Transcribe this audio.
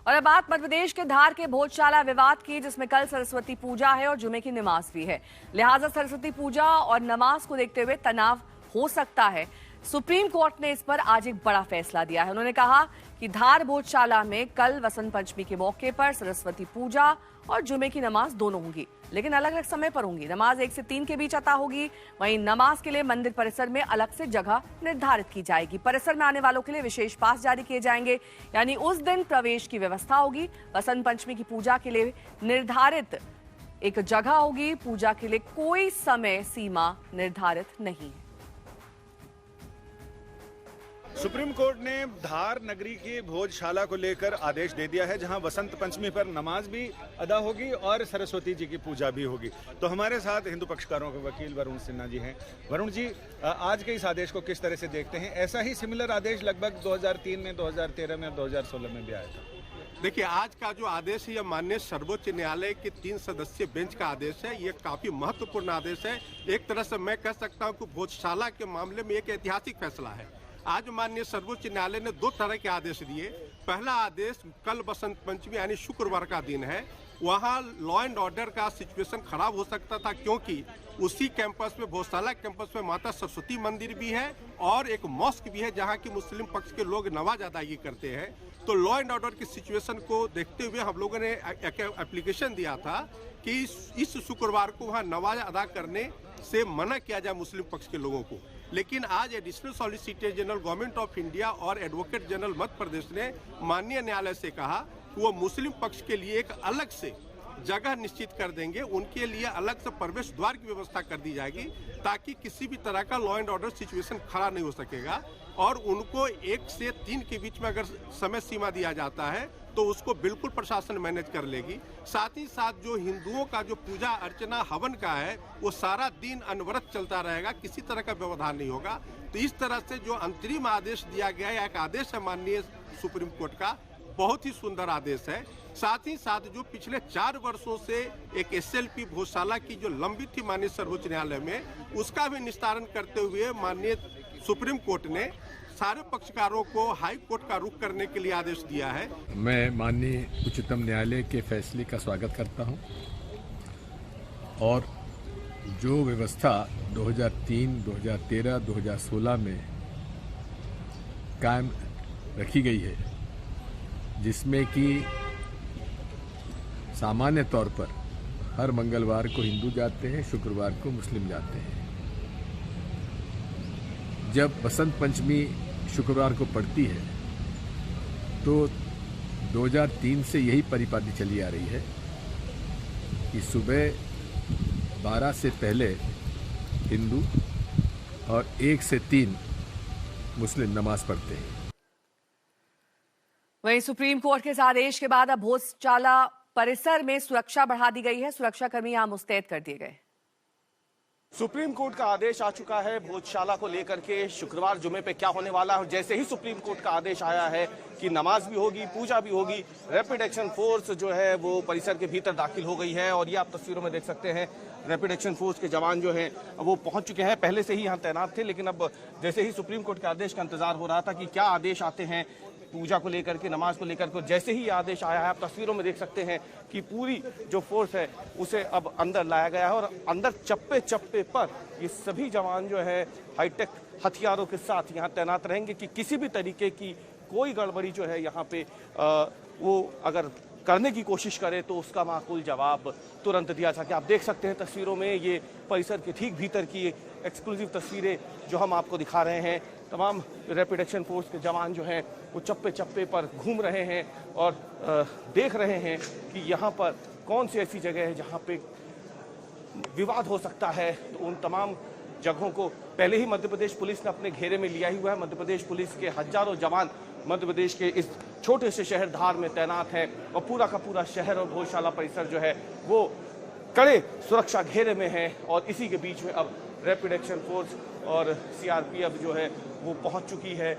और अब बात मध्य प्रदेश के धार के भोजशाला विवाद की, जिसमें कल सरस्वती पूजा है और जुमे की नमाज भी है। लिहाजा सरस्वती पूजा और नमाज को देखते हुए तनाव हो सकता है। सुप्रीम कोर्ट ने इस पर आज एक बड़ा फैसला दिया है। उन्होंने कहा कि धार भोजशाला में कल वसंत पंचमी के मौके पर सरस्वती पूजा और जुमे की नमाज दोनों होंगी, लेकिन अलग अलग समय पर होंगी। नमाज 1 से 3 के बीच अता होगी। वहीं नमाज के लिए मंदिर परिसर में अलग से जगह निर्धारित की जाएगी। परिसर में आने वालों के लिए विशेष पास जारी किए जाएंगे, यानी उस दिन प्रवेश की व्यवस्था होगी। वसंत पंचमी की पूजा के लिए निर्धारित एक जगह होगी। पूजा के लिए कोई समय सीमा निर्धारित नहीं है। सुप्रीम कोर्ट ने धार नगरी की भोजशाला को लेकर आदेश दे दिया है, जहां वसंत पंचमी पर नमाज भी अदा होगी और सरस्वती जी की पूजा भी होगी। तो हमारे साथ हिंदू पक्षकारों के वकील वरुण सिन्हा जी हैं। वरुण जी, आज के इस आदेश को किस तरह से देखते हैं? ऐसा ही सिमिलर आदेश लगभग 2003 में, 2013 में और 2016 में भी आया था। देखिए, आज का जो आदेश है यह माननीय सर्वोच्च न्यायालय के 3 सदस्यीय बेंच का आदेश है। ये काफी महत्वपूर्ण आदेश है। एक तरह से मैं कह सकता हूँ कि भोजशाला के मामले में एक ऐतिहासिक फैसला है। आज माननीय सर्वोच्च न्यायालय ने 2 तरह के आदेश दिए। पहला आदेश, कल बसंत पंचमी यानी शुक्रवार का दिन है, वहाँ लॉ एंड ऑर्डर का सिचुएशन खराब हो सकता था, क्योंकि उसी कैंपस में, भोजशाला कैंपस में माता सरस्वती मंदिर भी है और एक मॉस्क भी है, जहाँ की मुस्लिम पक्ष के लोग नमाज अदायगी करते हैं। तो लॉ एंड ऑर्डर की सिचुएशन को देखते हुए हम लोगों ने एक एप्लीकेशन दिया था कि इस शुक्रवार को वहाँ नमाज अदा करने से मना किया जाए मुस्लिम पक्ष के लोगों को। लेकिन आज additional solicitor general government of India और एडवोकेट जनरल मध्य प्रदेश ने माननीय न्यायालय से कहा कि वो मुस्लिम पक्ष के लिए एक अलग से जगह निश्चित कर देंगे। उनके लिए अलग से प्रवेश द्वार की व्यवस्था कर दी जाएगी, ताकि किसी भी तरह का लॉ एंड ऑर्डर सिचुएशन खड़ा नहीं हो सकेगा। और उनको 1 से 3 के बीच में अगर समय सीमा दिया जाता है तो उसको बिल्कुल प्रशासन मैनेज कर लेगी। साथ ही साथ जो हिंदुओं का जो पूजा अर्चना हवन का है, वो सारा दिन अनवरत चलता रहेगा, किसी तरह का व्यवधान नहीं होगा। तो इस तरह से जो अंतरिम आदेश दिया गया है, एक आदेश है माननीय सुप्रीम कोर्ट का, बहुत ही सुंदर आदेश है। साथ ही साथ जो पिछले 4 वर्षों से एक SLP भोजशाला की जो लंबित थी माननीय सर्वोच्च न्यायालय में, उसका भी निस्तारण करते हुए माननीय सुप्रीम कोर्ट ने सारे पक्षकारों को हाई कोर्ट का रुख करने के लिए आदेश दिया है। मैं माननीय उच्चतम न्यायालय के फैसले का स्वागत करता हूं और जो व्यवस्था 2003, 2013, 2016 में कायम रखी गई है, जिसमें कि सामान्य तौर पर हर मंगलवार को हिंदू जाते हैं, शुक्रवार को मुस्लिम जाते हैं। जब बसंत पंचमी शुक्रवार को पड़ती है तो 2003 से यही परिपाटी चली आ रही है कि सुबह 12 से पहले हिंदू और 1 से 3 मुस्लिम नमाज पढ़ते हैं। वहीं सुप्रीम कोर्ट के इस आदेश के बाद अब भोजशाला परिसर में सुरक्षा बढ़ा दी गई है। सुरक्षाकर्मी यहां मुस्तैद कर दिए गए। सुप्रीम कोर्ट का आदेश आ चुका है भोजशाला को लेकर के शुक्रवार जुमे पे क्या होने वाला है। जैसे ही सुप्रीम कोर्ट का आदेश आया है कि नमाज भी होगी, पूजा भी होगी, रैपिड एक्शन फोर्स जो है वो परिसर के भीतर दाखिल हो गई है। और ये आप तस्वीरों में देख सकते हैं, रैपिड एक्शन फोर्स के जवान जो हैं वो पहुंच चुके हैं। पहले से ही यहाँ तैनात थे, लेकिन अब जैसे ही सुप्रीम कोर्ट के आदेश का इंतजार हो रहा था कि क्या आदेश आते हैं पूजा को लेकर के, नमाज को लेकर के, जैसे ही आदेश आया है आप तस्वीरों में देख सकते हैं कि पूरी जो फोर्स है उसे अब अंदर लाया गया है। और अंदर चप्पे चप्पे पर ये सभी जवान जो है हाईटेक हथियारों के साथ यहाँ तैनात रहेंगे कि किसी भी तरीके की कोई गड़बड़ी जो है यहाँ पे वो अगर करने की कोशिश करे तो उसका माकूल जवाब तुरंत दिया सके। आप देख सकते हैं तस्वीरों में, ये परिसर के ठीक भीतर की एक्सक्लूसिव तस्वीरें जो हम आपको दिखा रहे हैं। तमाम रैपिड एक्शन फोर्स के जवान जो हैं वो चप्पे चप्पे पर घूम रहे हैं और देख रहे हैं कि यहाँ पर कौन सी ऐसी जगह है जहाँ पे विवाद हो सकता है। तो उन तमाम जगहों को पहले ही मध्य प्रदेश पुलिस ने अपने घेरे में लिया ही हुआ है। मध्य प्रदेश पुलिस के हजारों जवान मध्य प्रदेश के इस छोटे से शहर धार में तैनात हैं और पूरा का पूरा शहर और भोजशाला परिसर जो है वो कड़े सुरक्षा घेरे में है। और इसी के बीच में अब रैपिड एक्शन फोर्स और CRPF जो है वो पहुंच चुकी है